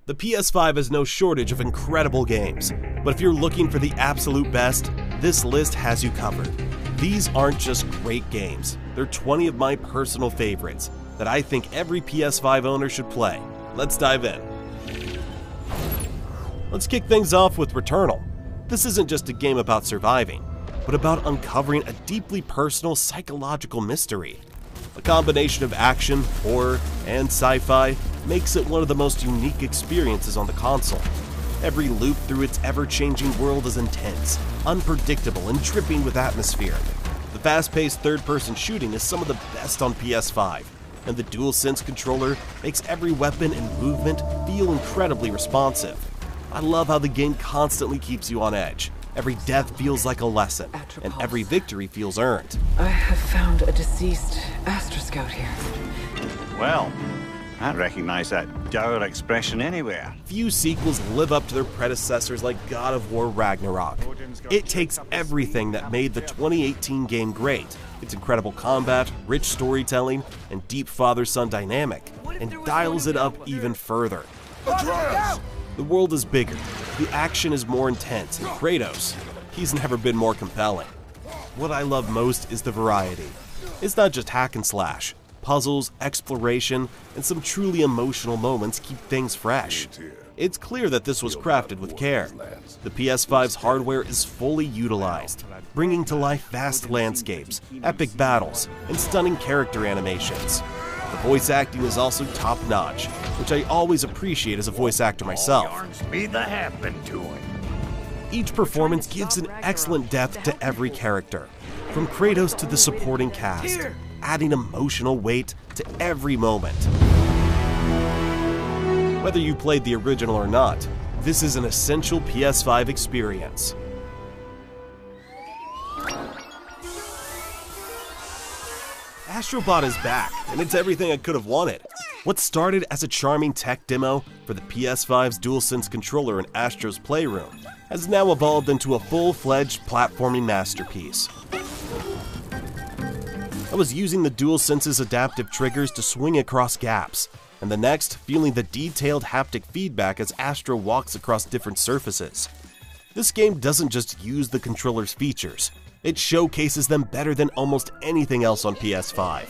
The PS5 has no shortage of incredible games, but if you're looking for the absolute best, this list has you covered. These aren't just great games, they're 20 of my personal favorites that I think every PS5 owner should play. Let's dive in. Let's kick things off with Returnal. This isn't just a game about surviving, but about uncovering a deeply personal psychological mystery. A combination of action, horror, and sci-fi makes it one of the most unique experiences on the console. Every loop through its ever-changing world is intense, unpredictable, and dripping with atmosphere. The fast-paced third-person shooting is some of the best on PS5, and the DualSense controller makes every weapon and movement feel incredibly responsive. I love how the game constantly keeps you on edge. Every death feels like a lesson, and every victory feels earned. I have found a deceased Astro Scout here. Well, I recognize that dour expression anywhere. Few sequels live up to their predecessors like God of War Ragnarok. It takes everything that made the 2018 game great, its incredible combat, rich storytelling, and deep father-son dynamic, and dials it up even further. The world is bigger, the action is more intense, and Kratos, he's never been more compelling. What I love most is the variety. It's not just hack and slash. Puzzles, exploration, and some truly emotional moments keep things fresh. It's clear that this was crafted with care. The PS5's hardware is fully utilized, bringing to life vast landscapes, epic battles, and stunning character animations. The voice acting is also top-notch, which I always appreciate as a voice actor myself. Each performance gives an excellent depth to every character, from Kratos to the supporting cast, adding emotional weight to every moment. Whether you played the original or not, this is an essential PS5 experience. Astro Bot is back, and it's everything I could have wanted. What started as a charming tech demo for the PS5's DualSense controller in Astro's Playroom has now evolved into a full-fledged platforming masterpiece. I was using the DualSense's adaptive triggers to swing across gaps, and the next, feeling the detailed haptic feedback as Astro walks across different surfaces. This game doesn't just use the controller's features, it showcases them better than almost anything else on PS5.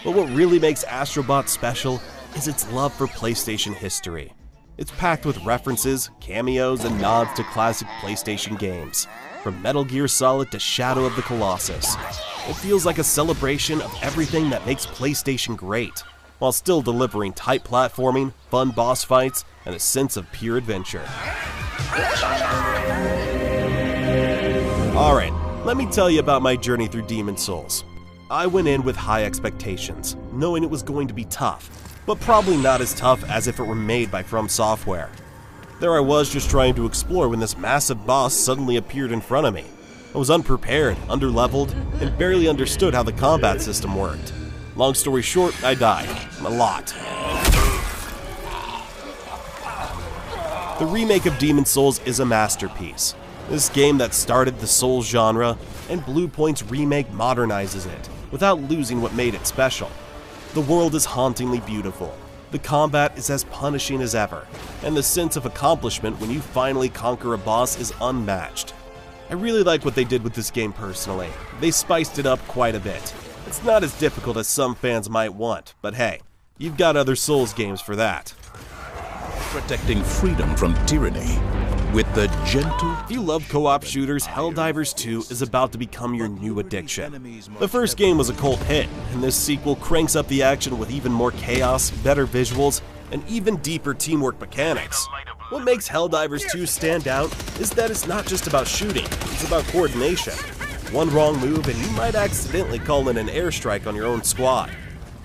But what really makes Astro Bot special is its love for PlayStation history. It's packed with references, cameos, and nods to classic PlayStation games, from Metal Gear Solid to Shadow of the Colossus. It feels like a celebration of everything that makes PlayStation great, while still delivering tight platforming, fun boss fights, and a sense of pure adventure. Alright, let me tell you about my journey through Demon's Souls. I went in with high expectations, knowing it was going to be tough, but probably not as tough as if it were made by From Software. There I was just trying to explore when this massive boss suddenly appeared in front of me. I was unprepared, underleveled, and barely understood how the combat system worked. Long story short, I died. A lot. The remake of Demon's Souls is a masterpiece. This game that started the Souls genre, and Bluepoint's remake modernizes it, without losing what made it special. The world is hauntingly beautiful, the combat is as punishing as ever, and the sense of accomplishment when you finally conquer a boss is unmatched. I really like what they did with this game personally. They spiced it up quite a bit. It's not as difficult as some fans might want, but hey, you've got other Souls games for that. Protecting freedom from tyranny with the gentle... If you love co-op shooters, Helldivers 2 is about to become your new addiction. The first game was a cult hit, and this sequel cranks up the action with even more chaos, better visuals, and even deeper teamwork mechanics. What makes Helldivers 2 stand out is that it's not just about shooting, it's about coordination. One wrong move and you might accidentally call in an airstrike on your own squad.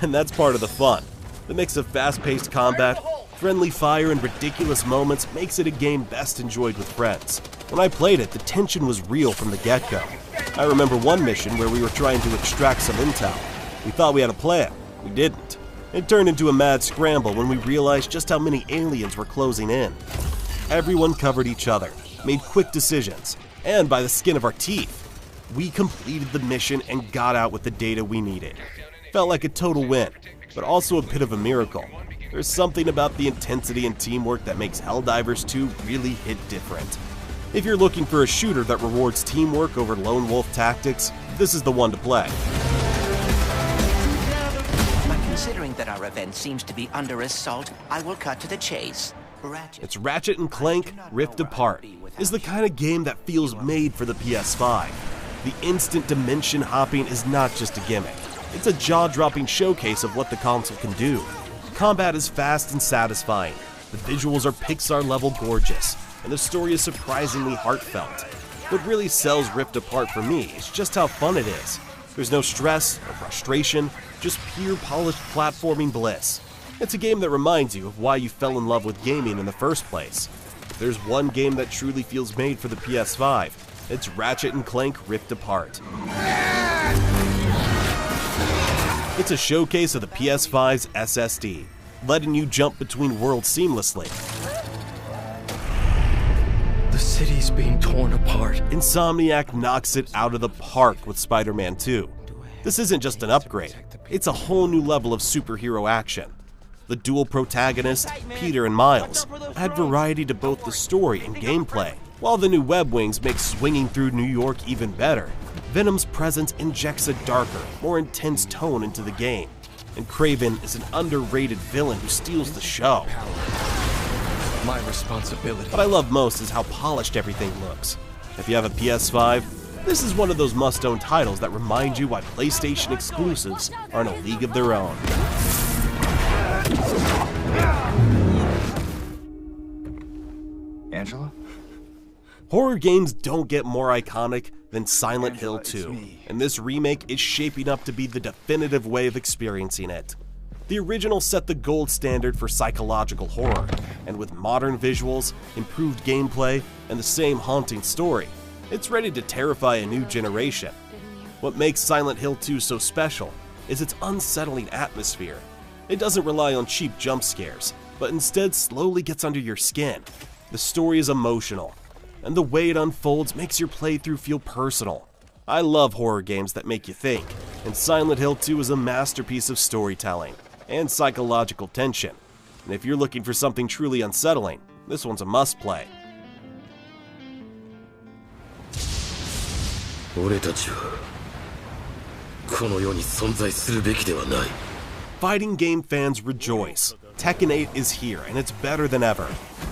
And that's part of the fun. The mix of fast-paced combat, friendly fire, and ridiculous moments makes it a game best enjoyed with friends. When I played it, the tension was real from the get-go. I remember one mission where we were trying to extract some intel. We thought we had a plan. We didn't. It turned into a mad scramble when we realized just how many aliens were closing in. Everyone covered each other, made quick decisions, and by the skin of our teeth, we completed the mission and got out with the data we needed. Felt like a total win, but also a bit of a miracle. There's something about the intensity and teamwork that makes Helldivers 2 really hit different. If you're looking for a shooter that rewards teamwork over lone wolf tactics, this is the one to play. But considering that our event seems to be under assault, I will cut to the chase. It's Ratchet and Clank Rift Apart is the kind of game that feels made for the PS5. The instant dimension hopping is not just a gimmick. It's a jaw-dropping showcase of what the console can do. Combat is fast and satisfying, the visuals are Pixar-level gorgeous, and the story is surprisingly heartfelt. What really sells Rift Apart for me is just how fun it is. There's no stress or frustration, just pure polished platforming bliss. It's a game that reminds you of why you fell in love with gaming in the first place. If there's one game that truly feels made for the PS5, it's Ratchet and Clank Rift Apart. It's a showcase of the PS5's SSD, letting you jump between worlds seamlessly. The city's being torn apart. Insomniac knocks it out of the park with Spider-Man 2. This isn't just an upgrade, it's a whole new level of superhero action. The dual protagonists, Peter and Miles, add variety to both the story and gameplay, while the new web wings make swinging through New York even better. Venom's presence injects a darker, more intense tone into the game, and Kraven is an underrated villain who steals the show. My responsibility. What I love most is how polished everything looks. If you have a PS5, this is one of those must-own titles that remind you why PlayStation exclusives are in a league of their own. Angela? Horror games don't get more iconic than Silent Hill 2, and this remake is shaping up to be the definitive way of experiencing it. The original set the gold standard for psychological horror, and with modern visuals, improved gameplay, and the same haunting story, it's ready to terrify a new generation. What makes Silent Hill 2 so special is its unsettling atmosphere. It doesn't rely on cheap jump scares, but instead slowly gets under your skin. The story is emotional, and the way it unfolds makes your playthrough feel personal. I love horror games that make you think, and Silent Hill 2 is a masterpiece of storytelling and psychological tension. And if you're looking for something truly unsettling, this one's a must-play. Fighting game fans rejoice. Tekken 8 is here, and it's better than ever.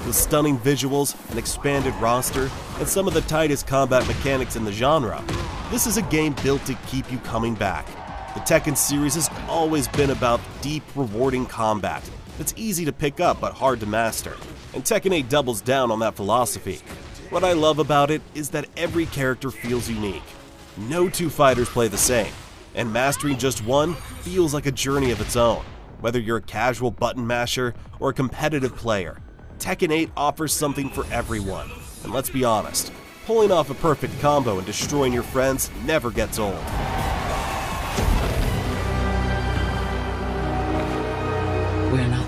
With stunning visuals, an expanded roster, and some of the tightest combat mechanics in the genre, this is a game built to keep you coming back. The Tekken series has always been about deep, rewarding combat that's easy to pick up but hard to master, and Tekken 8 doubles down on that philosophy. What I love about it is that every character feels unique. No two fighters play the same, and mastering just one feels like a journey of its own. Whether you're a casual button masher or a competitive player, Tekken 8 offers something for everyone. And let's be honest, pulling off a perfect combo and destroying your friends never gets old.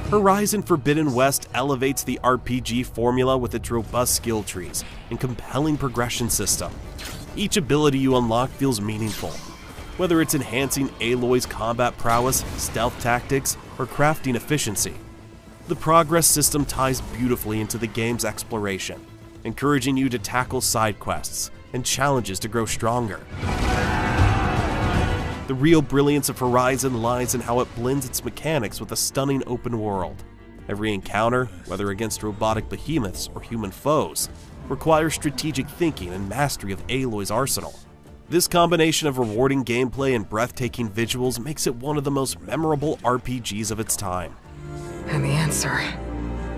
Horizon Forbidden West elevates the RPG formula with its robust skill trees and compelling progression system. Each ability you unlock feels meaningful, whether it's enhancing Aloy's combat prowess, stealth tactics, or crafting efficiency. The progress system ties beautifully into the game's exploration, encouraging you to tackle side quests and challenges to grow stronger. The real brilliance of Horizon lies in how it blends its mechanics with a stunning open world. Every encounter, whether against robotic behemoths or human foes, requires strategic thinking and mastery of Aloy's arsenal. This combination of rewarding gameplay and breathtaking visuals makes it one of the most memorable RPGs of its time. And the answer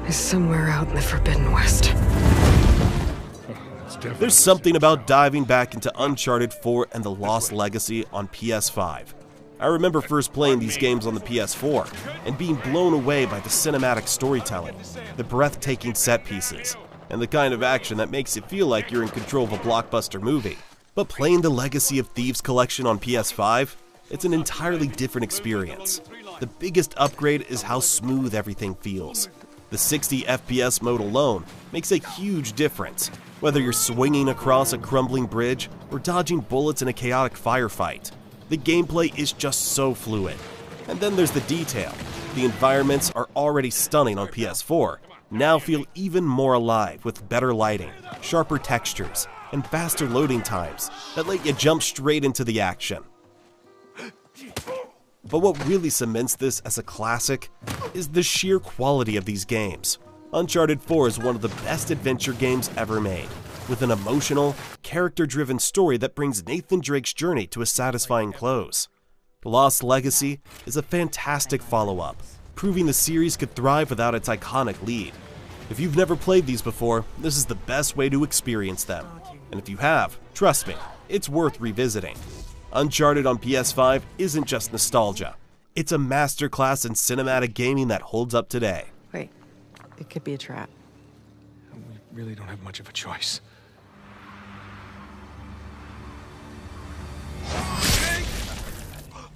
is somewhere out in the Forbidden West. There's something about diving back into Uncharted 4 and the Lost Legacy on PS5. I remember first playing these games on the PS4 and being blown away by the cinematic storytelling, the breathtaking set pieces, and the kind of action that makes it feel like you're in control of a blockbuster movie. But playing the Legacy of Thieves collection on PS5, it's an entirely different experience. The biggest upgrade is how smooth everything feels. The 60 FPS mode alone makes a huge difference, whether you're swinging across a crumbling bridge or dodging bullets in a chaotic firefight. The gameplay is just so fluid. And then there's the detail. The environments are already stunning on PS4, now feel even more alive with better lighting, sharper textures, and faster loading times that let you jump straight into the action. But what really cements this as a classic is the sheer quality of these games. Uncharted 4 is one of the best adventure games ever made, with an emotional, character-driven story that brings Nathan Drake's journey to a satisfying close. The Lost Legacy is a fantastic follow-up, proving the series could thrive without its iconic lead. If you've never played these before, this is the best way to experience them. And if you have, trust me, it's worth revisiting. Uncharted on PS5 isn't just nostalgia. It's a masterclass in cinematic gaming that holds up today. Wait, it could be a trap. We really don't have much of a choice.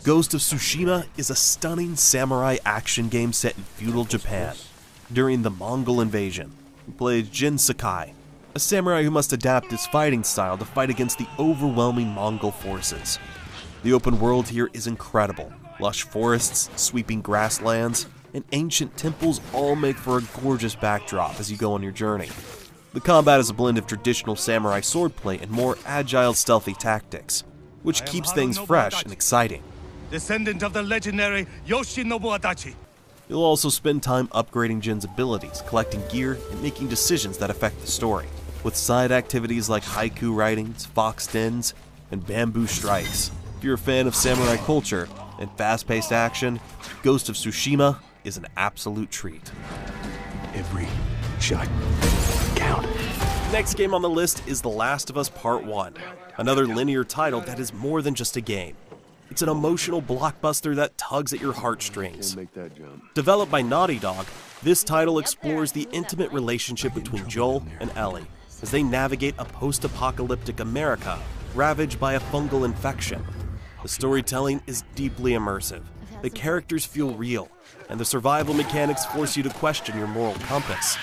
Ghost of Tsushima is a stunning samurai action game set in feudal Japan during the Mongol invasion. You play as Jin Sakai, a samurai who must adapt his fighting style to fight against the overwhelming Mongol forces. The open world here is incredible. Lush forests, sweeping grasslands, and ancient temples all make for a gorgeous backdrop as you go on your journey. The combat is a blend of traditional samurai swordplay and more agile, stealthy tactics, which keeps things fresh and exciting. Descendant of the legendary Yoshinobu Adachi. You'll also spend time upgrading Jin's abilities, collecting gear, and making decisions that affect the story, with side activities like haiku writings, fox dens, and bamboo strikes. If you're a fan of samurai culture and fast-paced action, Ghost of Tsushima is an absolute treat. Every shot count. Next game on the list is The Last of Us Part 1, another linear title that is more than just a game. It's an emotional blockbuster that tugs at your heartstrings. Developed by Naughty Dog, this title explores the intimate relationship between Joel and Ellie as they navigate a post-apocalyptic America ravaged by a fungal infection. The storytelling is deeply immersive, the characters feel real, and the survival mechanics force you to question your moral compass.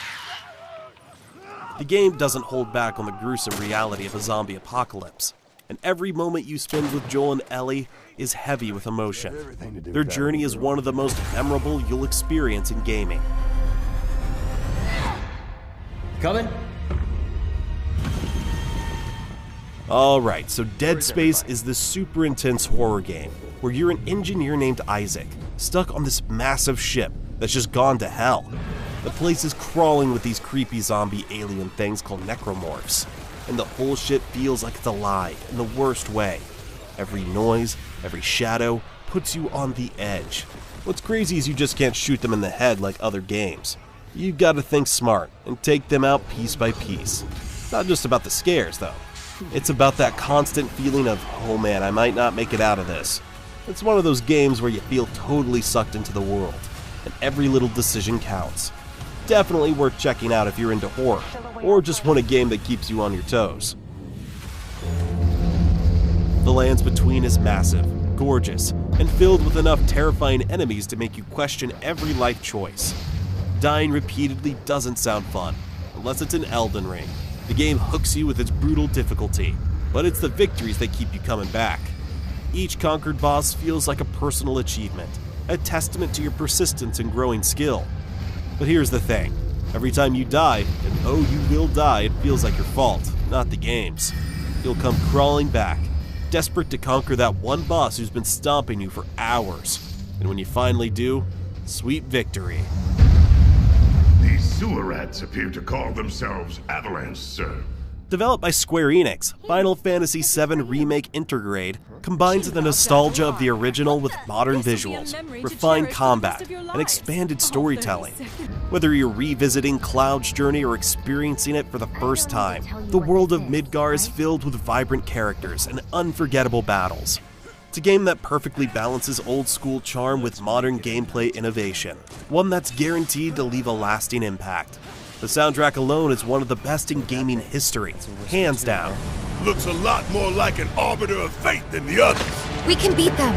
The game doesn't hold back on the gruesome reality of a zombie apocalypse, and every moment you spend with Joel and Ellie is heavy with emotion. Their journey is one of the most memorable you'll experience in gaming. Coming? Alright, so Dead Space is this super intense horror game where you're an engineer named Isaac, stuck on this massive ship that's just gone to hell. The place is crawling with these creepy zombie alien things called necromorphs, and the whole ship feels like it's alive in the worst way. Every noise, every shadow puts you on the edge. What's crazy is you just can't shoot them in the head like other games. You've got to think smart and take them out piece by piece. It's not just about the scares though. It's about that constant feeling of, oh man, I might not make it out of this. It's one of those games where you feel totally sucked into the world, and every little decision counts. Definitely worth checking out if you're into horror, or just want a game that keeps you on your toes. The Lands Between is massive, gorgeous, and filled with enough terrifying enemies to make you question every life choice. Dying repeatedly doesn't sound fun, unless it's in Elden Ring. The game hooks you with its brutal difficulty, but it's the victories that keep you coming back. Each conquered boss feels like a personal achievement, a testament to your persistence and growing skill. But here's the thing, every time you die, and oh you will die, it feels like your fault, not the game's. You'll come crawling back, desperate to conquer that one boss who's been stomping you for hours. And when you finally do, sweet victory. These sewer rats appear to call themselves Avalanche, sir. Developed by Square Enix, Final Fantasy VII Remake Intergrade combines the nostalgia of the original with modern visuals, refined combat, and expanded storytelling. Whether you're revisiting Cloud's journey or experiencing it for the first time, the world of Midgar is filled with vibrant characters and unforgettable battles. It's a game that perfectly balances old-school charm with modern gameplay innovation, one that's guaranteed to leave a lasting impact. The soundtrack alone is one of the best in gaming history, hands down. Looks a lot more like an arbiter of fate than the others. We can beat them.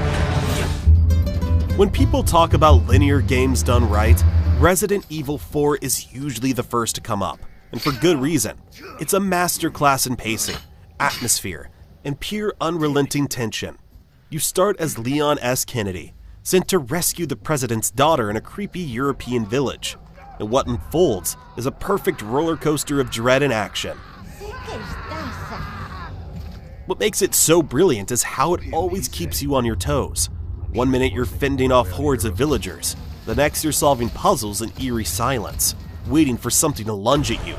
When people talk about linear games done right, Resident Evil 4 is usually the first to come up, and for good reason. It's a masterclass in pacing, atmosphere, and pure unrelenting tension. You start as Leon S. Kennedy, sent to rescue the president's daughter in a creepy European village. And what unfolds is a perfect roller coaster of dread and action. What makes it so brilliant is how it always keeps you on your toes. One minute you're fending off hordes of villagers, the next you're solving puzzles in eerie silence, waiting for something to lunge at you.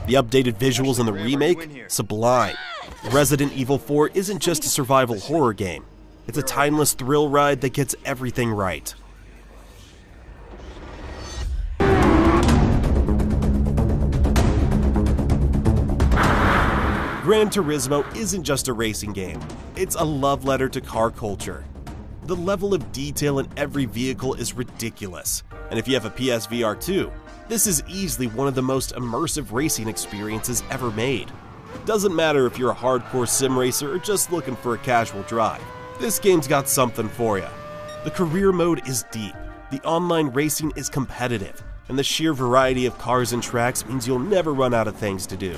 The updated visuals in the remake? Sublime. Resident Evil 4 isn't just a survival horror game. It's a timeless thrill ride that gets everything right. Gran Turismo isn't just a racing game, it's a love letter to car culture. The level of detail in every vehicle is ridiculous, and if you have a PSVR 2, this is easily one of the most immersive racing experiences ever made. Doesn't matter if you're a hardcore sim racer or just looking for a casual drive, this game's got something for you. The career mode is deep, the online racing is competitive, and the sheer variety of cars and tracks means you'll never run out of things to do.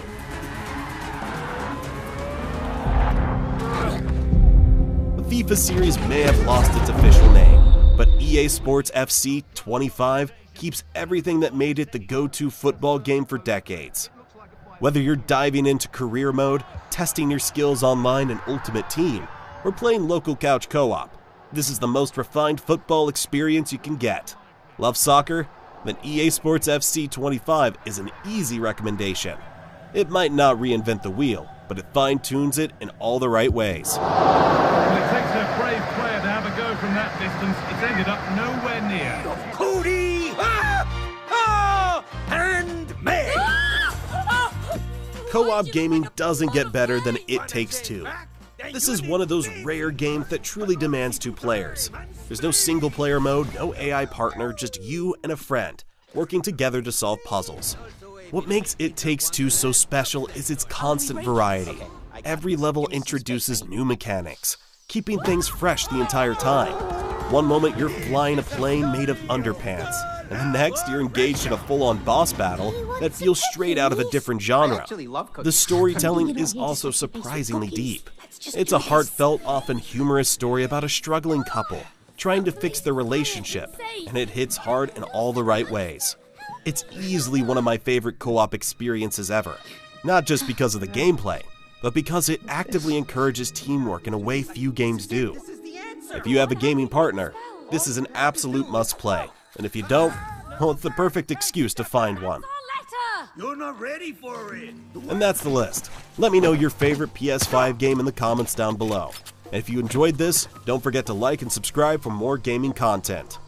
The FIFA series may have lost its official name, but EA Sports FC 25 keeps everything that made it the go-to football game for decades. Whether you're diving into career mode, testing your skills online in Ultimate Team, or playing local couch co-op, this is the most refined football experience you can get. Love soccer? Then EA Sports FC 25 is an easy recommendation. It might not reinvent the wheel, but it fine-tunes it in all the right ways. Well, it takes a brave player to have a go from that distance. It's ended up nowhere near. Cody! And me! Co-op gaming doesn't get better than It Takes Two. This is one of those rare games that truly demands two players. There's no single-player mode, no AI partner, just you and a friend, working together to solve puzzles. What makes It Takes Two so special is its constant variety. Every level introduces new mechanics, keeping things fresh the entire time. One moment you're flying a plane made of underpants, and the next you're engaged in a full-on boss battle that feels straight out of a different genre. The storytelling is also surprisingly deep. It's a heartfelt, often humorous story about a struggling couple trying to fix their relationship, and it hits hard in all the right ways. It's easily one of my favorite co-op experiences ever, not just because of the gameplay, but because it actively encourages teamwork in a way few games do. If you have a gaming partner, this is an absolute must-play, and if you don't, well, it's the perfect excuse to find one. You're not ready for it. And that's the list. Let me know your favorite PS5 game in the comments down below. And if you enjoyed this, don't forget to like and subscribe for more gaming content.